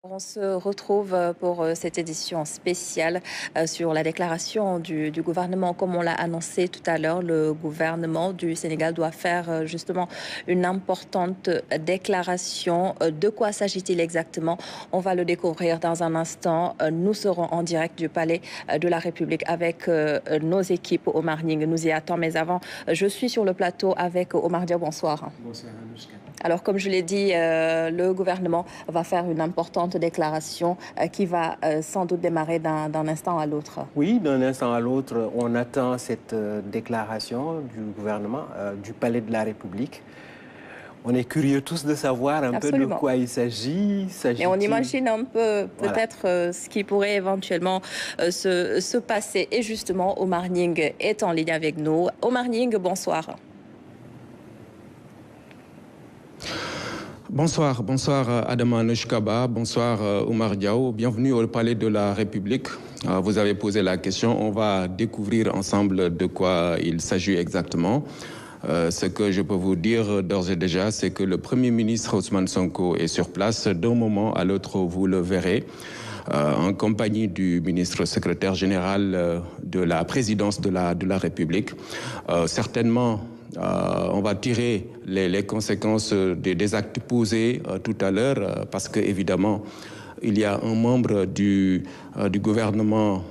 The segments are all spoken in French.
On se retrouve pour cette édition spéciale sur la déclaration du gouvernement. Comme on l'a annoncé tout à l'heure, le gouvernement du Sénégal doit faire justement une importante déclaration. De quoi s'agit-il exactement? On va le découvrir dans un instant. Nous serons en direct du Palais de la République avec nos équipes. Omar Ning nous y attend. Mais avant, je suis sur le plateau avec Omar Dia. Bonsoir. Bonsoir, Anouchka. Alors, comme je l'ai dit, le gouvernement va faire une importante déclaration qui va sans doute démarrer d'un instant à l'autre. Oui, d'un instant à l'autre, on attend cette déclaration du gouvernement, du Palais de la République. On est curieux tous de savoir un peu de quoi il s'agit. Et on imagine un peu peut-être ce qui pourrait éventuellement se passer. Et justement, Omar Ning est en ligne avec nous. Omar Ning, bonsoir. Bonsoir Adama Nouchkaba, bonsoir Omar Diaw, bienvenue au Palais de la République. Vous avez posé la question, on va découvrir ensemble de quoi il s'agit exactement. Ce que je peux vous dire d'ores et déjà, c'est que le Premier ministre Ousmane Sonko est sur place. D'un moment à l'autre, vous le verrez, en compagnie du ministre secrétaire général de la présidence de la République. Certainement, on va tirer les conséquences des actes posés tout à l'heure, parce que évidemment, il y a un membre du gouvernement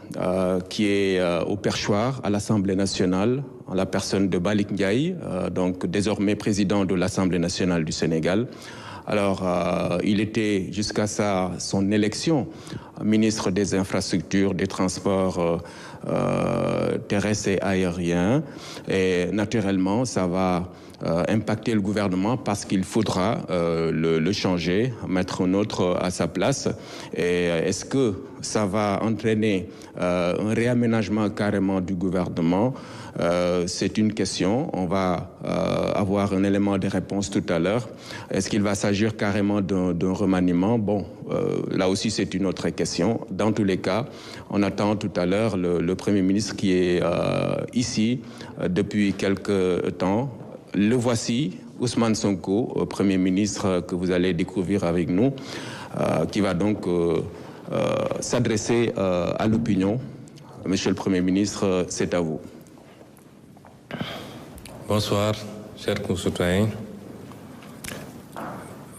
qui est au perchoir à l'Assemblée nationale, en la personne de Balik Ndiaye, donc désormais président de l'Assemblée nationale du Sénégal. Alors, il était jusqu'à son élection ministre des Infrastructures, des Transports terrestres et aériens. Et naturellement, ça va impacter le gouvernement parce qu'il faudra le changer, mettre un autre à sa place. Et est-ce que ça va entraîner un réaménagement carrément du gouvernement? C'est une question. On va avoir un élément de réponse tout à l'heure. Est-ce qu'il va s'agir carrément d'un remaniement? Bon, là aussi, c'est une autre question. Dans tous les cas, on attend tout à l'heure le Premier ministre qui est ici depuis quelques temps. Le voici, Ousmane Sonko, Premier ministre que vous allez découvrir avec nous, qui va donc s'adresser à l'opinion. Monsieur le Premier ministre, c'est à vous. Bonsoir, chers concitoyens.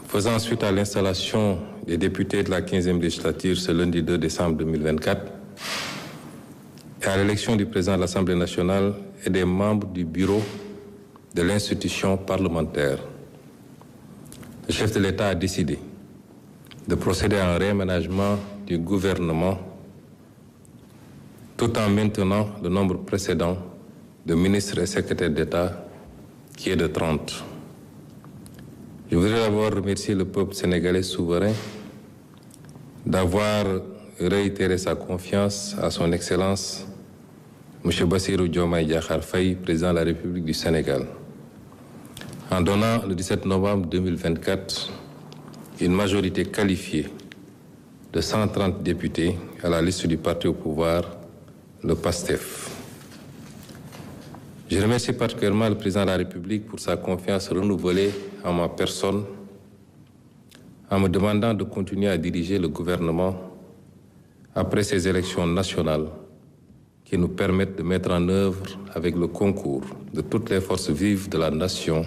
Faisant suite à l'installation des députés de la 15e législature ce lundi 2 décembre 2024 et à l'élection du président de l'Assemblée nationale et des membres du bureau de l'institution parlementaire, le chef de l'État a décidé de procéder à un réaménagement du gouvernement tout en maintenant le nombre précédent de ministres et secrétaires d'État qui est de 30. Je voudrais d'abord remercier le peuple sénégalais souverain d'avoir réitéré sa confiance à son Excellence M. Bassirou Diomaye Diakhar Faye, président de la République du Sénégal, en donnant le 17 novembre 2024 une majorité qualifiée de 130 députés à la liste du parti au pouvoir, le PASTEF. Je remercie particulièrement le président de la République pour sa confiance renouvelée en ma personne, en me demandant de continuer à diriger le gouvernement après ces élections nationales qui nous permettent de mettre en œuvre, avec le concours de toutes les forces vives de la nation,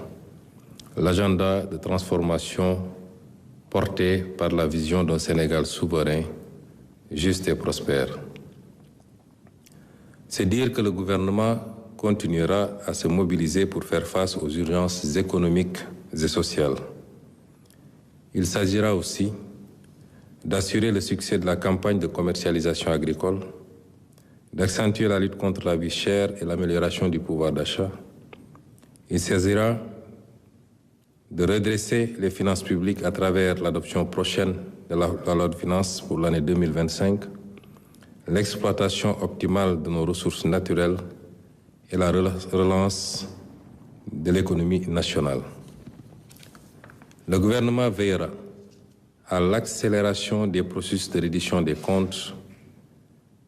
l'agenda de transformation porté par la vision d'un Sénégal souverain, juste et prospère. C'est dire que le gouvernement continuera à se mobiliser pour faire face aux urgences économiques et sociales. Il s'agira aussi d'assurer le succès de la campagne de commercialisation agricole, d'accentuer la lutte contre la vie chère et l'amélioration du pouvoir d'achat. Il s'agira de redresser les finances publiques à travers l'adoption prochaine de la loi de finances pour l'année 2025, l'exploitation optimale de nos ressources naturelles et la relance de l'économie nationale. Le gouvernement veillera à l'accélération des processus de reddition des comptes,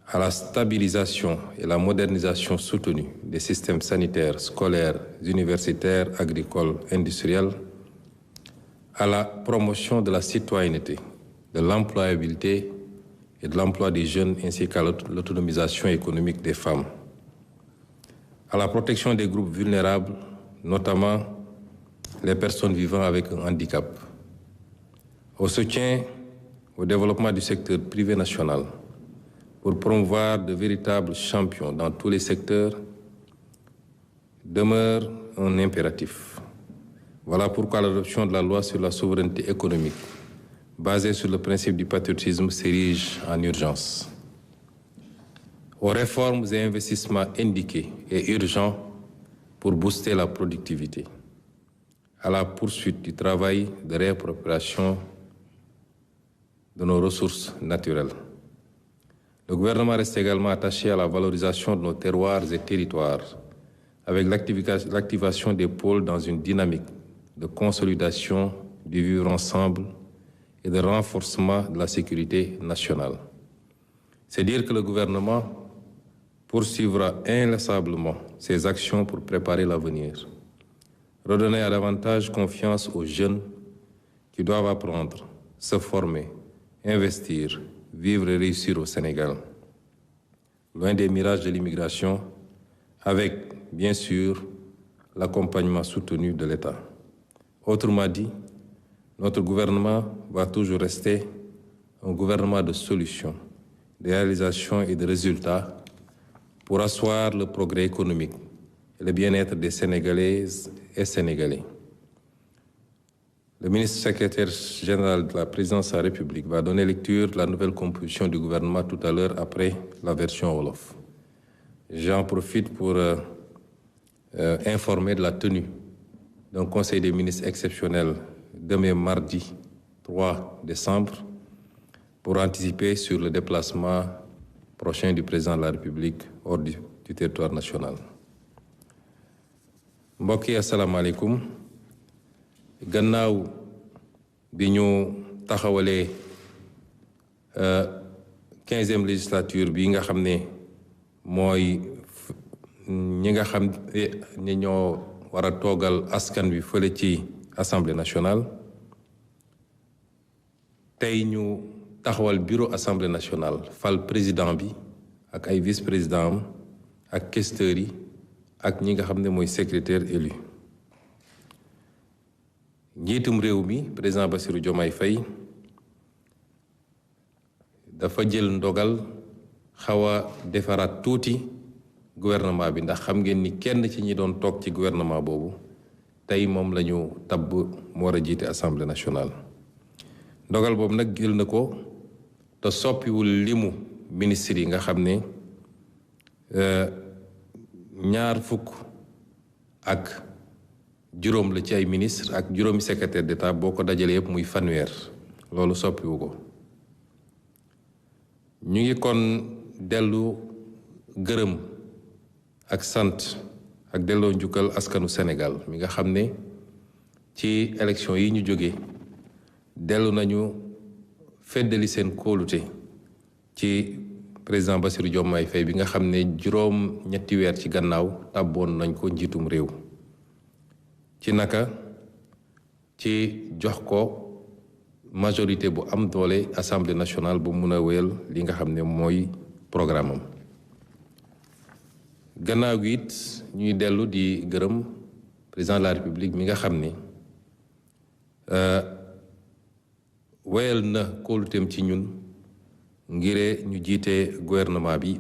à la stabilisation et la modernisation soutenue des systèmes sanitaires, scolaires, universitaires, agricoles, industriels, à la promotion de la citoyenneté de l'employabilité et de l'emploi des jeunes ainsi qu'à l'autonomisation économique des femmes, à la protection des groupes vulnérables, notamment les personnes vivant avec un handicap, au soutien au développement du secteur privé national pour promouvoir de véritables champions dans tous les secteurs demeure un impératif. Voilà pourquoi l'adoption de la loi sur la souveraineté économique, basée sur le principe du patriotisme, s'érige en urgence. Aux réformes et investissements indiqués et urgents pour booster la productivité, à la poursuite du travail de réappropriation de nos ressources naturelles. Le gouvernement reste également attaché à la valorisation de nos terroirs et territoires, avec l'activation des pôles dans une dynamique de consolidation du vivre ensemble et de renforcement de la sécurité nationale. C'est dire que le gouvernement poursuivra inlassablement ses actions pour préparer l'avenir, redonner à davantage confiance aux jeunes qui doivent apprendre, se former, investir, vivre et réussir au Sénégal, loin des mirages de l'immigration, avec, bien sûr, l'accompagnement soutenu de l'État. Autrement dit, notre gouvernement va toujours rester un gouvernement de solutions, de réalisations et de résultats pour asseoir le progrès économique et le bien-être des Sénégalaises et Sénégalais. Le ministre secrétaire général de la présidence de la République va donner lecture de la nouvelle composition du gouvernement tout à l'heure après la version Wolof. J'en profite pour informer de la tenue d'un conseil des ministres exceptionnel demain mardi 3 décembre pour anticiper sur le déplacement prochain du président de la République hors du territoire national. mbokk yi asalaamaaleykum gannaaw bi ñu taxawalee 15e législature bi nga xam ne mooy ñi nga xam ne ñoo war a toogal askan wi fële ci assemblée nationale tey ñu taxawal bureau assemblée nationale fal président bi ak ay vice-président am ak questeurs yi ak ñi nga xam ne mooy secrétaire élu njiitum réew mi président Bassirou Diomaye Faye dafa jël ndogal xaw a defaraat tuuti gouvernement bi ndax xam ngeen ni kenn ci ñi doon toog ci gouvernement boobu tey moom la ñu tabb mu war a jiite assemblée nationale ndogal boobu nag jël na ko te soppiwul limu ministre yi nga xam ne ñaar fukk ak juróom la ci ay ministre ak juróomi secrétaire d'État boo ko dajalee yëpp muy fanweer loolu soppiwu ko ñu ngi kon dellu gërëm ak sant ak delloo njukkal askanu Sénégal mi nga xam ne ci élection yi ñu jóge dellu nañu feddali seen kóolute ci président Bassirou Diomaye Faye bi nga xam ne juróom ñetti weer ci gannaaw tàbboon nañ ko njiitum réew ci naka ci jox ko majorité bu am doole assemblée nationale bu mun a wéyal li nga xam ne mooy programme am gannaaw gi it ñuy dellu di gërëm président de la république mi nga xam ne wéyal na kóoluteem ci ñun ngir ñu jiite gouvernement bi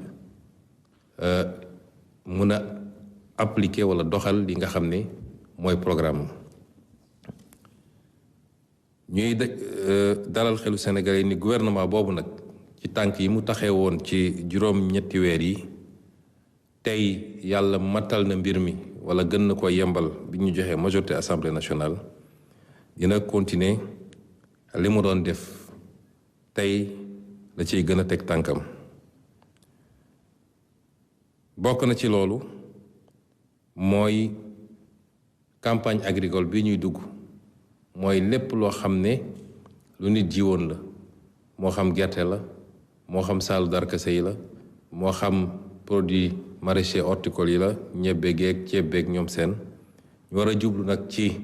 mun a appliquer wala doxal li nga xam ne mooy programme ñuy dalal xelu Sénégalais ni gouvernement boobu nag ci tànk yi mu taxee woon ci juróom ñetti weer yi tey yàlla matal na mbir mi wala gën na ko yembal bi ñu joxee majorité assemblée nationale dina continuer li mu doon def tey la ciy gën a teg tànkam bokk na ci loolu mooy campagne agricole bi ñuy dugg mooy lépp loo xam ne lu nit jiwoon la moo xam gerte la moo xam saalu darkase yi la moo xam produit maraîcher horticole yi la ñebbe geeg ceeb beeg ñoom seen ñu war a jublu nag ci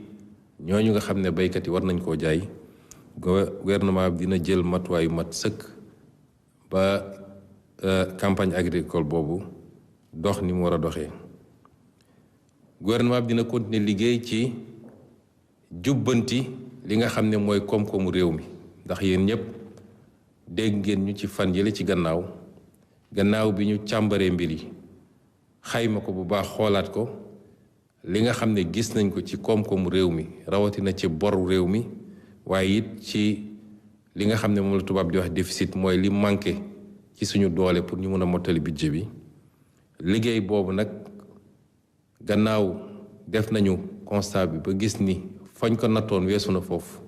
ñooñu nga xam ne baykat yi war nañ koo jaay gouvernement bi dina jël matuwaayu mat sëkk ba campagne agricole boobu dox ni mu war a doxee. Gouvernement bi dina continuer liggéey ci jubbanti li nga xam ne mooy koom-koomu réew mi ndax yéen ñëpp dégg ngeen ñu ci fan yële ci gannaaw bi ñu càmbaree mbir yi xayma ko bu baax xoolaat ko li nga xam ne gis nañ ko ci koom-koomu réew mi rawatina ci boru réew mi waaye it ci li nga xam ne moom la tubaab di wax déficit mooy li manqué ci suñu doole pour ñu mën a mottali budget bi. liggéey boobu nag gannaaw def nañu constat bi ba gis ni fañ ko nattoon weesu na foofu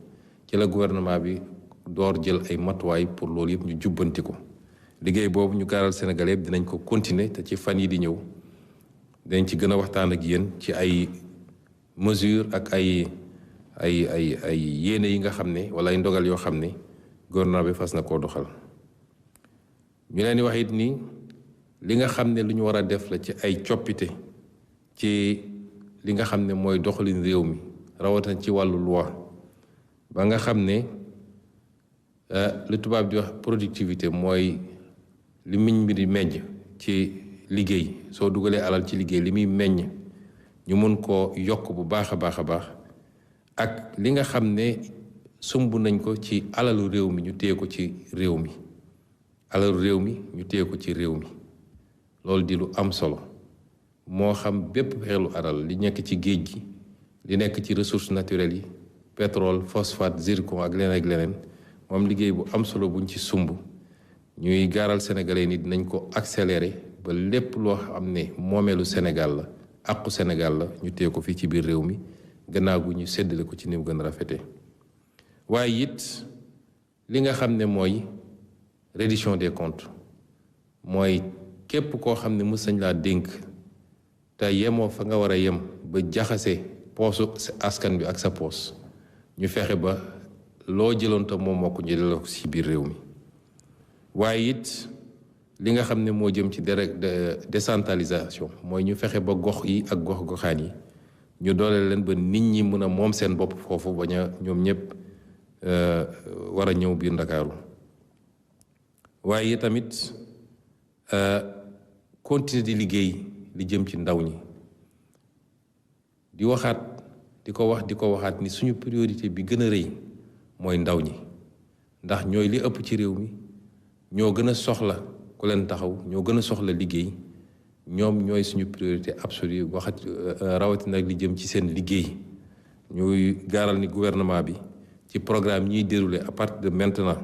ci la gouvernement bi door jël ay matuwaay pour loolu yëpp ñu jubbanti ko. liggéey boobu ñu gaaral Sénégalais yëpp dinañ ko continuer te ci fan yi di ñëw dañ ci gën a waxtaan ak yéen ci ay mesures ak ay yéene yi nga xam ne wala ay ndogal yoo xam ne gouvernement bi fas na koo doxal. ñu leen di wax it ni li nga xam ne lu ñu war a def la ci ay coppite ci li nga xam ne mooy doxalin réew mi rawatina ci wàllu loi ba nga xam ne li tubaab di wax productivité mooy li miñ mi di meññ ci liggéey soo dugalee alal ci liggéey li muy meññ ñu mën koo yokk bu baax a baax a baax ak li nga xam ne sumb nañ ko ci alalu réew mi ñu téye ko ci réew mi alalu réew mi ñu téye ko ci réew mi loolu di lu am solo moo xam bépp xeelu alal li nekk ci géej gi li nekk ci ressources naturelles yi pétrole phosphate zircon ak leneen moom liggéey bu am solo buñ ci sumb ñuy gaaral sénégalais ni dinañ ko accélérer ba lépp loo xam ne moomeelu Sénégal la àqu Sénégal la ñu téye ko fii ci biir réew mi gannaaw gu ñu séddale ko ci ni mu gën a rafetee. waaye it li nga xam ne mooy reddition des comptes mooy képp koo xam ne mës nañ laa dénk te yemoo fa nga war a yem ba jaxase poosu askan bi ak sa poos ñu fexe ba loo jëloon te moom moo ko ñu delloo ko ci biir réew mi. waaye it li nga xam ne moo jëm ci décentralisation mooy ñu fexe ba gox yi ak gox-goxaan yi ñu dooleel leen ba nit ñi mën a moom seen bopp foofu bañ a ñoom ñëpp war a ñëw biir Ndakaaru. waaye tamit continuer di liggéey li jëm ci ndaw ñi di ko waxaat ni suñu priorité bi gën a rëy mooy ndaw ñi ndax ñooy li ëpp ci réew mi ñoo gën a soxla ku leen taxaw ñoo gën a soxla liggéey ñoom ñooy suñu priorité absolue rawatina ak li jëm ci seen liggéey. ñuy gaaral ni gouvernement bi ci programme ñuy déroulé à partir de maintenant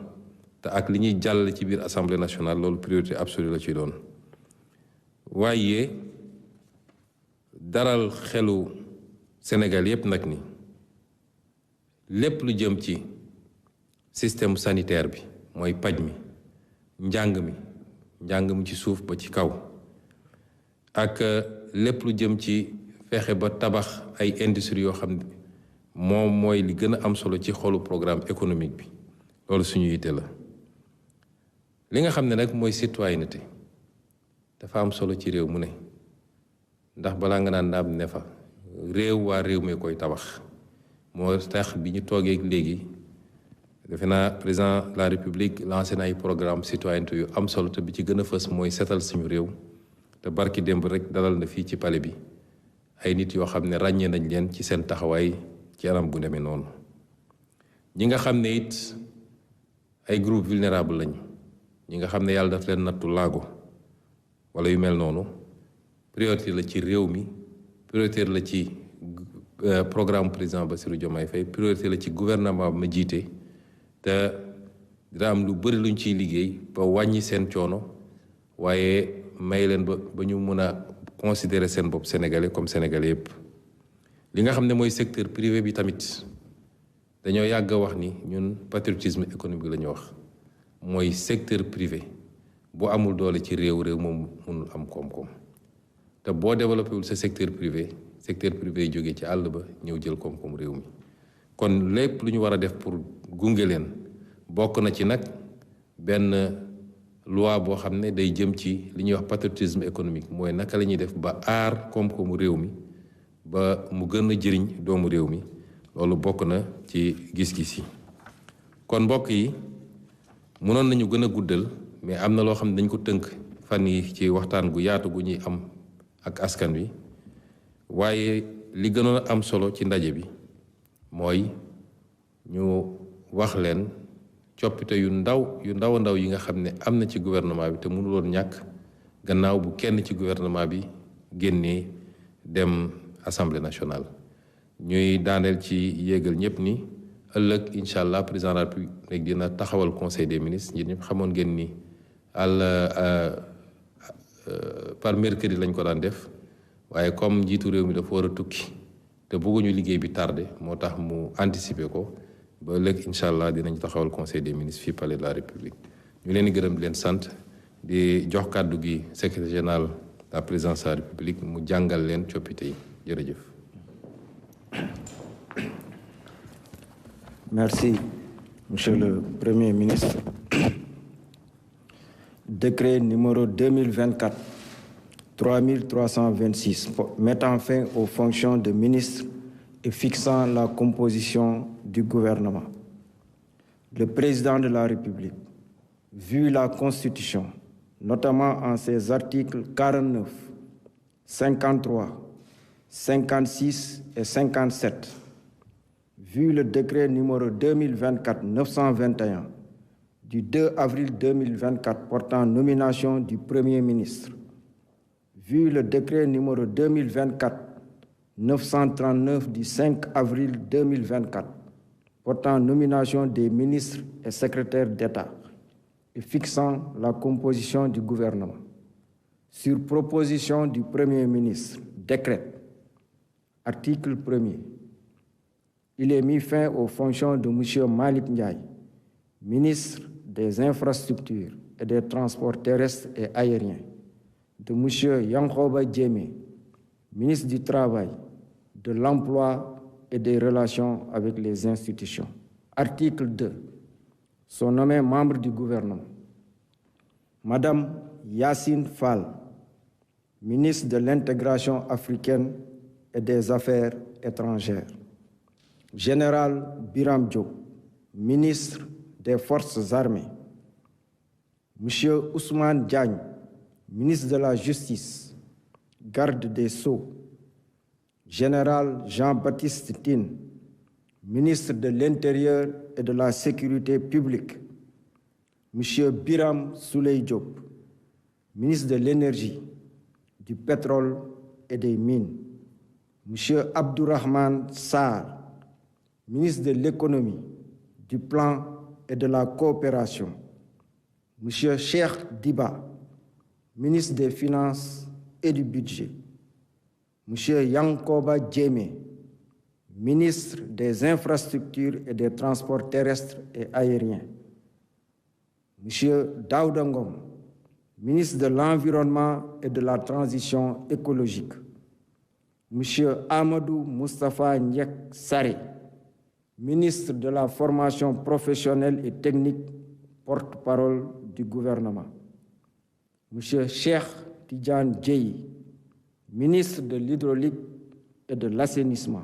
te ak li ñuy jàllale ci biir assemblée nationale loolu priorité absolue la ci doon. waaye daral xelu Sénégal yépp nag ni lépp lu jëm ci système sanitaire bi mooy paj mi njàng mi ci suuf ba ci kaw ak lépp lu jëm ci fexe ba tabax ay industrie yoo xam ne moom mooy li gën a am solo ci xolu programme économique bi loolu suñu yitte la. li nga xam ne nag mooy citoyenneté dafa am solo ci réew mu ne ndax balaa nga naan naam ne fa waa réew mi koy tabax moo tax bi ñu toogee léegi defe naa président de la république lancé na ay programme citoyenneté yu am solo te bi ci gën a fës mooy setal suñu réew te barki démb rek dalal na fii ci palais bi ay nit yoo xam ne ràññee nañ leen ci seen taxawaay ci anam gu demee noonu. ñi nga xam ne it ay groupe vulnérable lañ ñi nga xam ne yàlla daf leen nattu laago wala yu mel noonu priorité la ci réew mi priorité la ci programme président Bassirou Diomaye Faye priorité la ci gouvernement ma jiite te dina am lu bëri luñ ciy liggéey ba wàññi seen coono waaye may leen ba ñu mën a considérer seen bopp sénégalais comme sénégalais yëpp. li nga xam ne mooy secteur privé bi tamit dañoo yàgg a wax ni ñun patriotisme économique la ñu wax mooy secteur privé bu amul doole ci réew moom mënul am koom-koom te boo développé wul sa secteur privé yi jógee ci àll ba ñëw jël koom-koom réew mi. kon lépp lu ñu war a def pour gunge leen bokk na ci nag benn loi boo xam ne day jëm ci li ñuy wax patriotisme économique mooy naka la ñuy def ba aar koom-koomu réew mi ba mu gën a jëriñ doomu réew mi loolu bokk na ci gis-gis yi. kon mbokk yi mënoon nañu gën a guddal mais am na loo xam ne dañ ko tënk fan yi ci waxtaan gu yaatu gu ñuy am ak askan wi waaye li gënoon a am solo ci ndaje bi mooy ñu wax leen coppite yu ndaw a ndaw yi nga xam ne am na ci gouvernement bi te mënuloon ñàkk gannaaw bu kenn ci gouvernement bi génnee dem assemblée nationale. ñuy daaneel ci yéegal ñëpp ni ëllëg incha allah président de la République dina taxawal conseil des ministres ñi ñëpp xamoon ngeen ni par mercredi lañ ko daan def waaye comme njiitu réew mi dafa war a tukki te bëgguñu liggéey bi tardé moo tax mu anticiper ko ba ëllëg incha allah dinañ taxawal conseil des ministres fii palais de la République. ñu leen di gërëm di leen sant di jox kàddu gi secrétaire général de la présidence de la République mu jàngal leen coppite yi jërëjëf. Merci, Monsieur le Premier ministre. Décret numéro 2024-3326 mettant fin aux fonctions de ministre et fixant la composition du gouvernement. Le président de la République, vu la Constitution, notamment en ses articles 49, 53, 56 et 57, vu le décret numéro 2024-921 du 2 avril 2024 portant nomination du Premier ministre, vu le décret numéro 2024-939 du 5 avril 2024 portant nomination des ministres et secrétaires d'État et fixant la composition du gouvernement, sur proposition du Premier ministre, décret, article 1er, il est mis fin aux fonctions de M. Malik Ndiaye, ministre des Infrastructures et des Transports terrestres et aériens, de M. Yankoba Djemé, ministre du Travail, de l'Emploi et des Relations avec les institutions. Article 2. Sont nommés membres du gouvernement. Madame Yassine Fall, ministre de l'Intégration africaine et des Affaires étrangères. Général Biram Diop, ministre des Forces armées. Monsieur Ousmane Diagne, ministre de la Justice, garde des Sceaux. Général Jean-Baptiste Tine, ministre de l'Intérieur et de la Sécurité publique. Monsieur Biram Souley Diop, ministre de l'Énergie, du Pétrole et des Mines. Monsieur Abdourahmane Sarr, ministre de l'Économie, du Plan et de la Coopération. Monsieur Cheikh Diba, ministre des Finances et du Budget. Monsieur Yankoba Djemé, ministre des Infrastructures et des Transports terrestres et aériens. Monsieur Daouda Ngom, ministre de l'Environnement et de la Transition écologique. Monsieur Amadou Moustapha Ndiek Saré, ministre de la Formation professionnelle et technique, porte-parole du gouvernement. Monsieur Cheikh Tidjane Djeyi, ministre de l'Hydraulique et de l'Assainissement.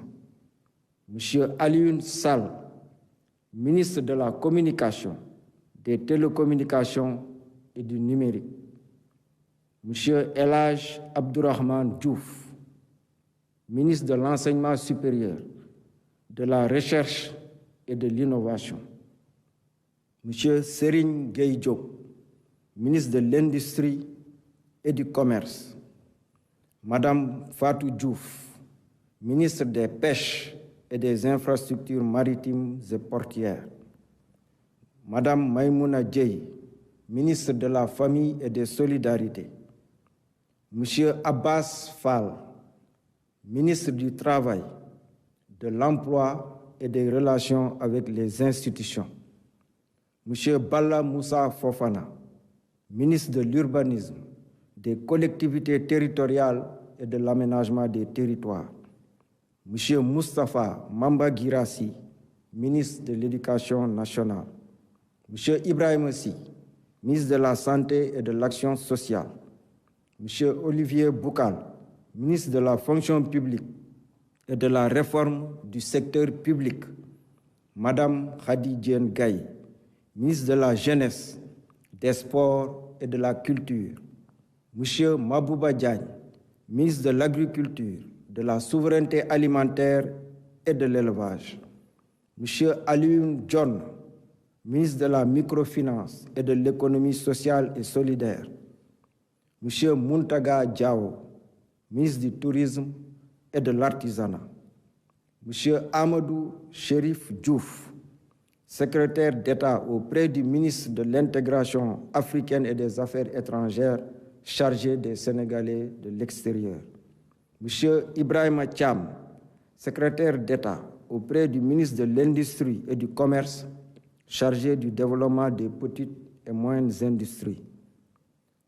Monsieur Alioune Sall, ministre de la Communication, des Télécommunications et du Numérique. Monsieur El Hadj Abdourahmane Diouf, ministre de l'Enseignement supérieur, de la Recherche et de l'Innovation. Monsieur Serigne Gueye Diop, ministre de l'Industrie et du Commerce. Madame Fatou Diouf, ministre des Pêches et des Infrastructures maritimes et portières. Madame Maïmouna Dieye, ministre de la Famille et des Solidarités. Monsieur Abbas Fall, ministre du Travail, de l'Emploi et des Relations avec les institutions. Monsieur Balla Moussa Fofana, ministre de l'Urbanisme, des collectivités territoriales et de l'aménagement des territoires. Monsieur Moustapha Mamba Girassi, ministre de l'Éducation nationale. Monsieur Ibrahim Sy, ministre de la Santé et de l'Action sociale. Monsieur Olivier Boukal, ministre de la Fonction publique et de la Réforme du secteur public. Madame Khady Diène Gaye, ministre de la Jeunesse, des Sports et de la Culture, Monsieur Mabouba Diagne, ministre de l'Agriculture, de la Souveraineté alimentaire et de l'Élevage, Monsieur Alioune John, ministre de la Microfinance et de l'Économie sociale et solidaire, Monsieur Muntaga Diao, ministre du Tourisme et de l'Artisanat, Monsieur Amadou Chérif Diouf, secrétaire d'État auprès du ministre de l'Intégration africaine et des Affaires étrangères chargé des Sénégalais de l'extérieur, Monsieur Ibrahima Thiam, secrétaire d'État auprès du ministre de l'Industrie et du Commerce chargé du développement des petites et moyennes industries,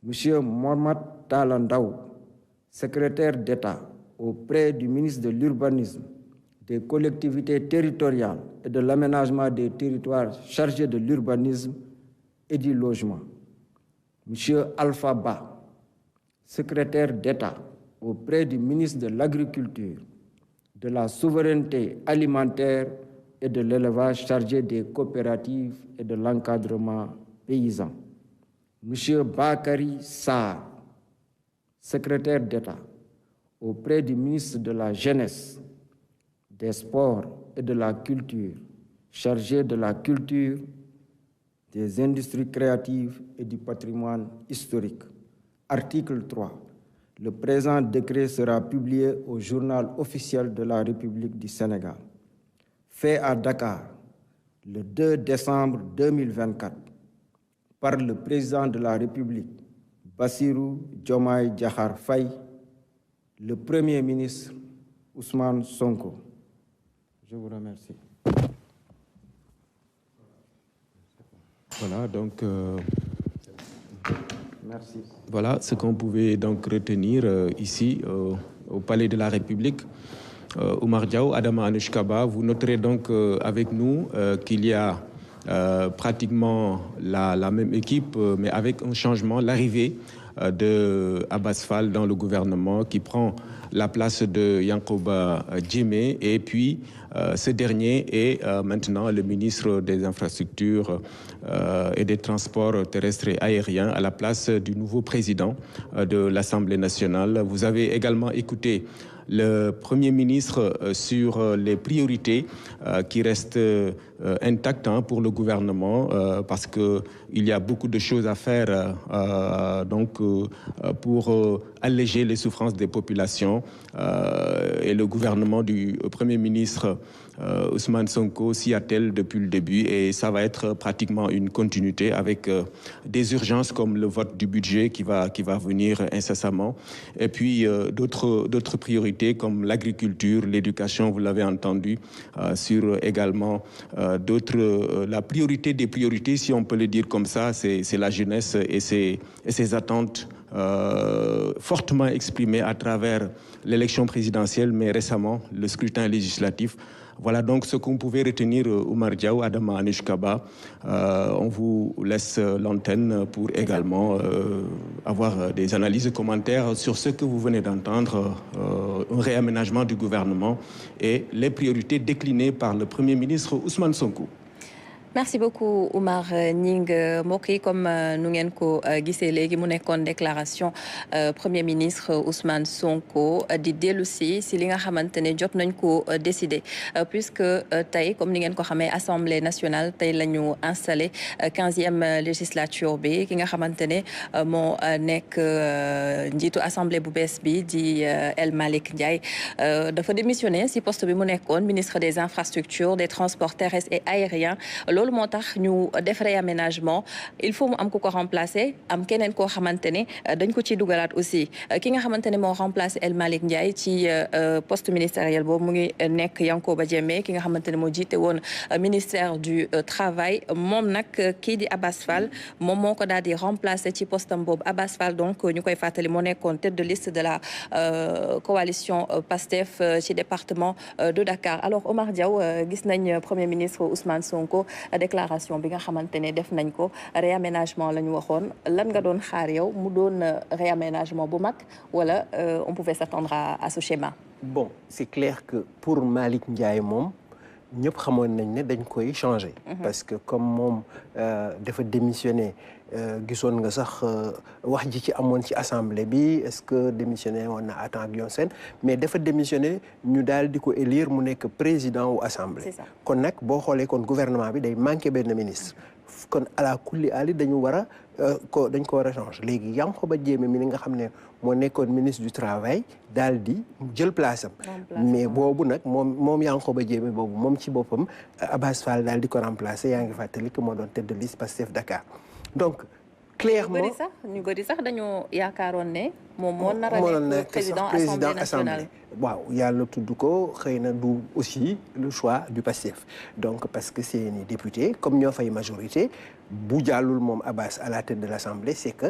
Monsieur Mohamed Talandaou, secrétaire d'État auprès du ministre de l'Urbanisme, des collectivités territoriales et de l'aménagement des territoires chargé de l'urbanisme et du logement, Monsieur Alpha Ba, secrétaire d'État auprès du ministre de l'Agriculture, de la Souveraineté alimentaire et de l'élevage chargé des coopératives et de l'encadrement paysan, Monsieur Bakary Sarr, secrétaire d'État auprès du ministre de la Jeunesse, des Sports et de la Culture, chargé de la culture, des industries créatives et du patrimoine historique. Article 3. Le présent décret sera publié au journal officiel de la République du Sénégal. Fait à Dakar le 2 décembre 2024 par le président de la République, Bassirou Diomaye Diakhar Faye, le Premier ministre Ousmane Sonko. Je vous remercie. Voilà, donc... Merci. Voilà ce qu'on pouvait donc retenir ici au Palais de la République. Oumar Diaw, Adama Anouchkaba, vous noterez donc avec nous qu'il y a pratiquement la même équipe, mais avec un changement, l'arrivée de Abass Fall dans le gouvernement qui prend la place de Yankoba Djemé, et puis ce dernier est maintenant le ministre des Infrastructures et des Transports terrestres et aériens à la place du nouveau président de l'Assemblée nationale. Vous avez également écouté le Premier ministre sur les priorités qui restent intactes pour le gouvernement parce qu'il y a beaucoup de choses à faire pour alléger les souffrances des populations. Et le gouvernement du Premier ministre Ousmane Sonko s'y attelle depuis le début et ça va être pratiquement une continuité avec des urgences comme le vote du budget qui va venir incessamment et puis d'autres priorités comme l'agriculture, l'éducation, vous l'avez entendu, sur également la priorité des priorités, si on peut le dire comme ça, c'est la jeunesse et ses attentes fortement exprimées à travers l'élection présidentielle, mais récemment le scrutin législatif. Voilà donc ce qu'on pouvait retenir, Oumar Diaw, Adama Anouchkaba. On vous laisse l'antenne pour également avoir des analyses et commentaires sur ce que vous venez d'entendre, un réaménagement du gouvernement et les priorités déclinées par le Premier ministre Ousmane Sonko. Merci beaucoup Oumar Ning mbokk yi comme nu ngeen ko gisee léegi mu nekkoon déclaration Premier ministre Ousmane Sonko di dellu si li nga xamante ne jot nañ ko décider puisque tey comme ni ngeen ko xamee Assemblée nationale tey la ñu installé 15e législature bi ki nga xamante ne moo nekk njiitu assemblée bu bees bi di El Malick Ndiaye dafa démissionné si poste bi mu nekkoon ministre des infrastructures des transports terrestres et aériens. Loolu moo tax ñu def réaménagement il faut mu am ku ko remplacer am keneen koo xamante ne dañ ko ciy dugalaat aussi ki nga xamante ne moo remplacer El Malick Ndiaye ci poste ministériel boobu mu ngi nekk Yankoba Diémé ki nga xamante ne moo jiite woon ministère du travail moom nag kii di Abass Fall moom moo ko daal di remplacer ci postam boobu Abass Fall donc ñu koy fàttali moo nekkoon tête de liste de la coalition PASTEF ci département de Dakar. Alors Omar Diaw gis nañ premier ministre Ousmane Sonko déclaration bi nga xamante ne def nañ ko réaménagement la ñu waxoon lan nga doon xaar yow mu doon réaménagement bu mag wala on pouvait s'attendre à ce schéma. Bon, c'est clair que pour Malick Ndiaye moom ñëpp xamoon nañ ne dañ koy changer. Parce que comme moom dafa démissionné gisoon nga sax wax ji ci amoon ci assemblée bi est-ce que démissionné woon na à temps ak yoon seen mais dafa démissionné ñu daal di ko élire mu nekk président wu assemblée. kon nag boo xoolee kon gouvernement bi day manqué benn ministre. kon ala kulli ali dañu war a dañ ko war a changer léegi Yankhoba Diémé mi nga xam ne moo nekkoon ministre du travail daal di jël place am mais boobu nag moom Yankhoba Diémé boobu moom ci boppam Abass Fall daal di ko remplacer yaa ngi fàttali que moo doon tête de liste Pastef Dakar donc clairement ñu bëri sax dañoo yaakaaroon ne moom moo nar a nekk président assemblée nationale. waaw yàlla tudd ko xëy na du aussi le choix du Pastef donc parce que c'est ni député comme ñoo fay majorité bu jàllul moom Abass à la tête de l'assemblée c'est que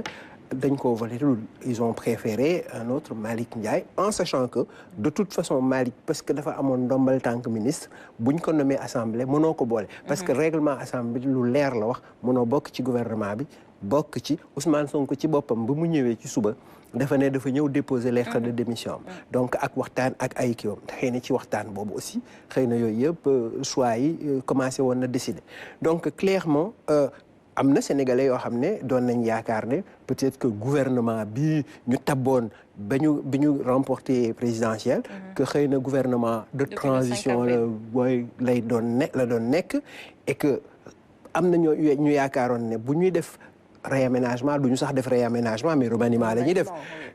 dañ ko voté ils ont préféré un autre Malick Ndiaye en sachant que de toute façon Malick parce que dafa amoon ndombal tànk ministre buñ ko nommé assemblée mënoo ko boole parce que règlement assemblée lu leer la wax mënoo bokk ci gouvernement bi bokk ci Ousmane Sonko ci boppam ba mu ñëwee ci suba dafa ne dafa ñëw déposer lettre de démission donc ak waxtaan ak ay kiiwam xëy na ci waxtaan boobu aussi xëy na yooyu yëpp choix yi commencé woon na décider donc clairement am na sénégalais yoo xam ne doon nañ yaakaar ne peut-être que gouvernement bi ñu tabboon bi ñu remporté présidentielle que xëy na gouvernement de transition la booy la doon nekk et que am na ñu yaakaaroon ne bu ñuy def réaménagement du ñu sax def réaménagement mais remaniement la ñuy def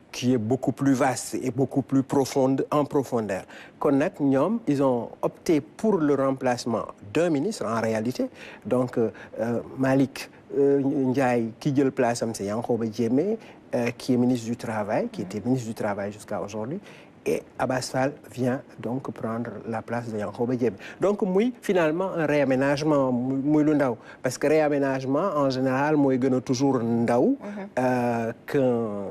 qui est beaucoup plus vaste et beaucoup plus profonde en profondeur kon nag ñoom ils ont opté pour le remplacement d'un ministre en réalité donc Malick Ndiaye ki jël place am c'est Yankhoba Diémé qui est ministre du Travail qui était ministre du Travail jusqu'à aujourd'hui et Abass Fall vient donc prendre la place de Yankhoba Diémé donc muy finalement un réaménagement muy lu ndaw parce que réaménagement en général mooy gën a toujours ndaw qu'un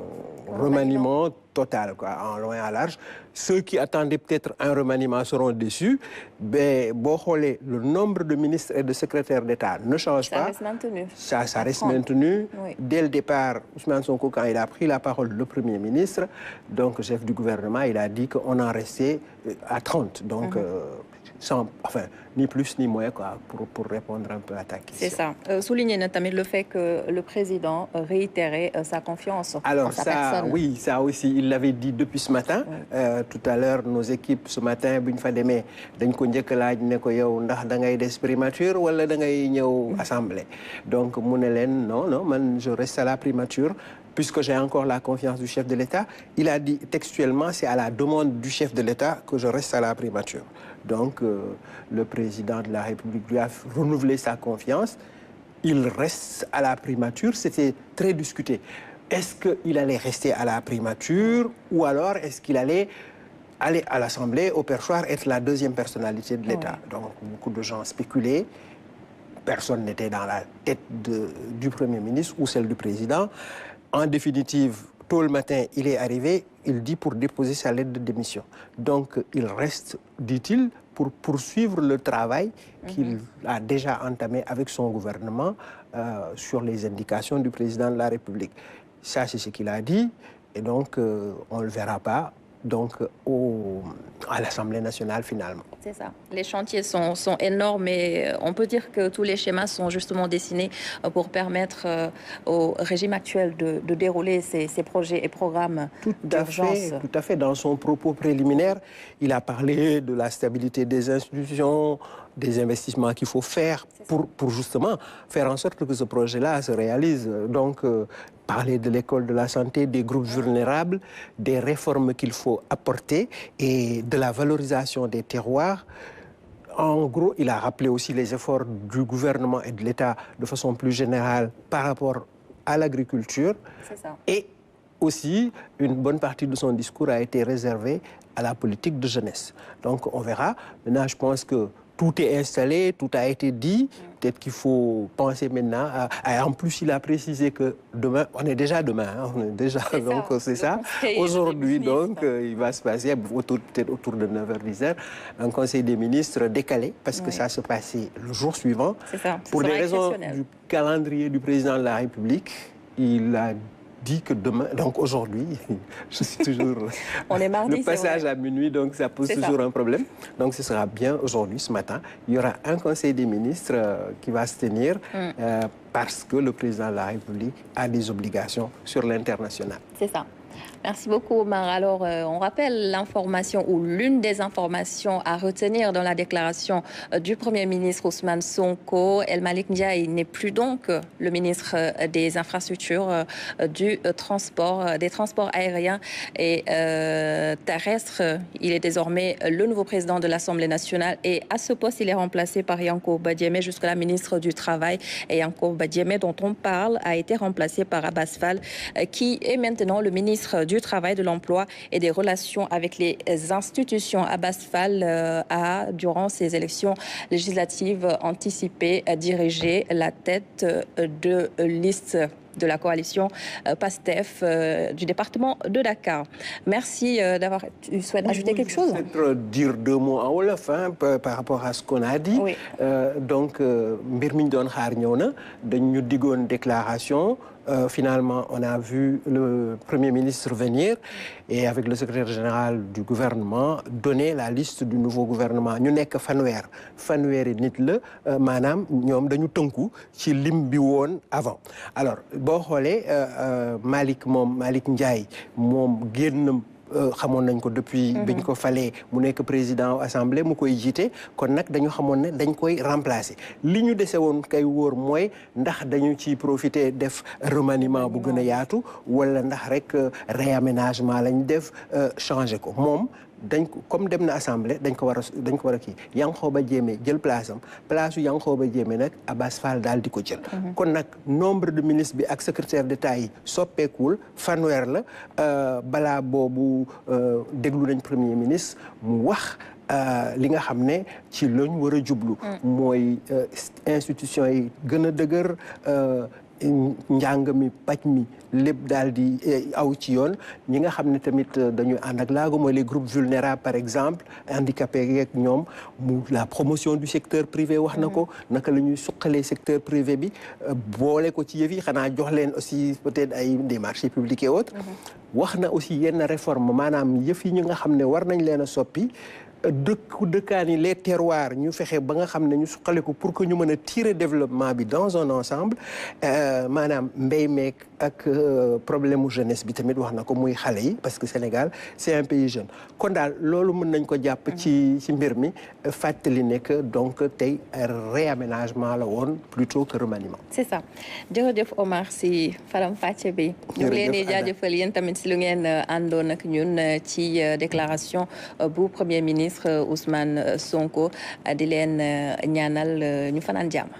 remaniement total quoi en long et en large ceux qui attendaient peut-être un remaniement seront déçus mais boo xoolee le nombre de ministres et de secrétaires d'État ne change pas ça reste maintenu ça reste maintenu dès le départ Ousmane Sonko quand il a pris la parole le premier ministre donc chef du gouvernement il a dit qu'on en restait à 30 donc sans enfin ni plus ni moins quoi pour répondre un peu à ta question. C'est ça. Souligner notamment le fait que le président réitérait sa confiance en sa personne. Oui, ça aussi il l'avait dit depuis ce matin. Tout à l'heure nos équipes ce matin bu ñu fa demee dañ ko njëkk laaj ne ko yow ndax da ngay des primature wala da ngay ñëw assemblée. Donc mu ne leen non man je reste à la primature. Puisque j'ai encore la confiance du chef de l'État, il a dit textuellement, c'est à la demande du chef de l'État que je reste à la primature. Donc, le président de la République lui a renouvelé sa confiance. Il reste à la primature. C'était très discuté. Est-ce qu'il allait rester à la primature ou alors est-ce qu'il allait aller à l'Assemblée, au perchoir, être la deuxième personnalité de l'État? Donc, beaucoup de gens spéculaient. Personne n'était dans la tête du Premier ministre ou celle du président. En définitive, tôt le matin, il est arrivé, il dit pour déposer sa lettre de démission. Donc, il reste, dit-il, pour poursuivre le travail qu'il a déjà entamé avec son gouvernement sur les indications du président de la République. Ça, c'est ce qu'il a dit, et donc, on ne le verra pas. Donc, à l'Assemblée nationale, finalement. C'est ça. Les chantiers sont énormes et on peut dire que tous les schémas sont justement dessinés pour permettre au régime actuel de dérouler ses projets et programmes d'urgence. Tout à fait. Dans son propos préliminaire, il a parlé de la stabilité des institutions, des investissements qu'il faut faire pour justement faire en sorte que ce projet-là se réalise. Donc, parler de l'école de la santé, des groupes vulnérables, des réformes qu'il faut apporter et de la valorisation des terroirs. En gros, il a rappelé aussi les efforts du gouvernement et de l'État de façon plus générale par rapport à l'agriculture. C'est ça. Et aussi, une bonne partie de son discours a été réservée à la politique de jeunesse. Donc, on verra. Maintenant, je pense que tout est installé, tout a été dit. Peut-être qu'il faut penser maintenant en plus, il a précisé que demain, on est déjà demain, hein, on est déjà, donc c'est ça. Aujourd'hui, donc, il va se passer peut-être autour de 9h, 10h, un conseil des ministres décalé, parce que ça se passait le jour suivant. C'est ça. Pour des raisons du calendrier du président de la République, il a dit que demain, donc aujourd'hui, je suis toujours... On est mardi, le passage à minuit, donc ça pose toujours un problème. Donc ce sera bien aujourd'hui, ce matin. Il y aura un conseil des ministres qui va se tenir parce que le président de la République a des obligations sur l'international. C'est ça. Merci beaucoup, Omar. Alors, on rappelle l'information ou l'une des informations à retenir dans la déclaration du Premier ministre Ousmane Sonko. El Malick Ndiaye n'est plus donc le ministre des Infrastructures, des transports aériens et terrestres. Il est désormais le nouveau président de l'Assemblée nationale et à ce poste, il est remplacé par Yankhoba Diémé, jusque-là ministre du Travail. Et Yankhoba Diémé, dont on parle, a été remplacé par Abass Fall, qui est maintenant le ministre du Travail, de l'Emploi et des Relations avec les institutions. Abass Fall a, durant ces élections législatives anticipées, dirigé la tête de liste de la coalition PASTEF du département de Dakar. Merci d'avoir... Tu souhaites ajouter quelque chose? Peut-être dire deux mots en wolof par rapport à ce qu'on a dit. Oui. Donc, mbir mi ñu doon xaar ñëw na dañu diggoon déclaration. Finalement, on a vu le Premier ministre venir et avec le secrétaire général du gouvernement donner la liste du nouveau gouvernement. Ñu nekk fanweeri nit la maanaam ñoom dañu tënku ci lim bi woon avant. Alors boo xoolee Malick Ndiaye moom génn xamoon nañ ko depuis biñ ko falee mu nekk président assemblée mu koy jiite kon nag dañu xamoon ne dañ koy remplacer li ñu dese woon kay wóor mooy ndax dañu ci profiter def remaniement bu gën a yaatu wala ndax rek réaménagement lañ def changer ko moom dañ ko comme dem na assemblée dañ ko war a kii Yankhoba Diémé jël place yu Yankhoba Diémé nag Abass Fall daal di ko jël. kon nag nombre de ministres bi ak secrétaire d'État yi soppeekuwul fanweer la balaa boobu déglu nañ premier ministre mu wax li nga xam ne ci lañ war a jublu. mooy institution yi gën a dëgër. njàng mi paj mi lépp daal di aw ci yoon ñi nga xam ne tamit dañuy ànd ak laago mooy les groupes vulnérables par exemple handicapés yeeg ñoom la promotion du secteur privé wax na ko naka la ñuy suqalee secteur privé bi boole ko ci yëf yi xanaa jox leen aussi peut-être ay des marchés publics et autres wax na aussi yenn réforme maanaam yëf yi ñi nga xam ne war nañ leen a soppi dëkkaan yi les terroirs ñu fexe ba nga xam ne ñu suqale ko pour que ñu mën a tirer développement bi dans un ensemble maanaam mbéy meek ak problème mu jeunesse bi tamit wax na ko muy xale yi parce que Sénégal c'est un pays jeune kon daal loolu mën nañ ko jàpp ci mbir mi fàttali ne que donc tey réaménagement la woon plutôt que remaniement. C'est ça jërëjëf Omar si faram fàcce bi. ñu ngi leen di jaajëfal yéen tamit si lu ngeen àndoon ak ñun ci déclaration bu premier ministre Ousmane Sonko di leen ñaanal ñu fanaan jàmm.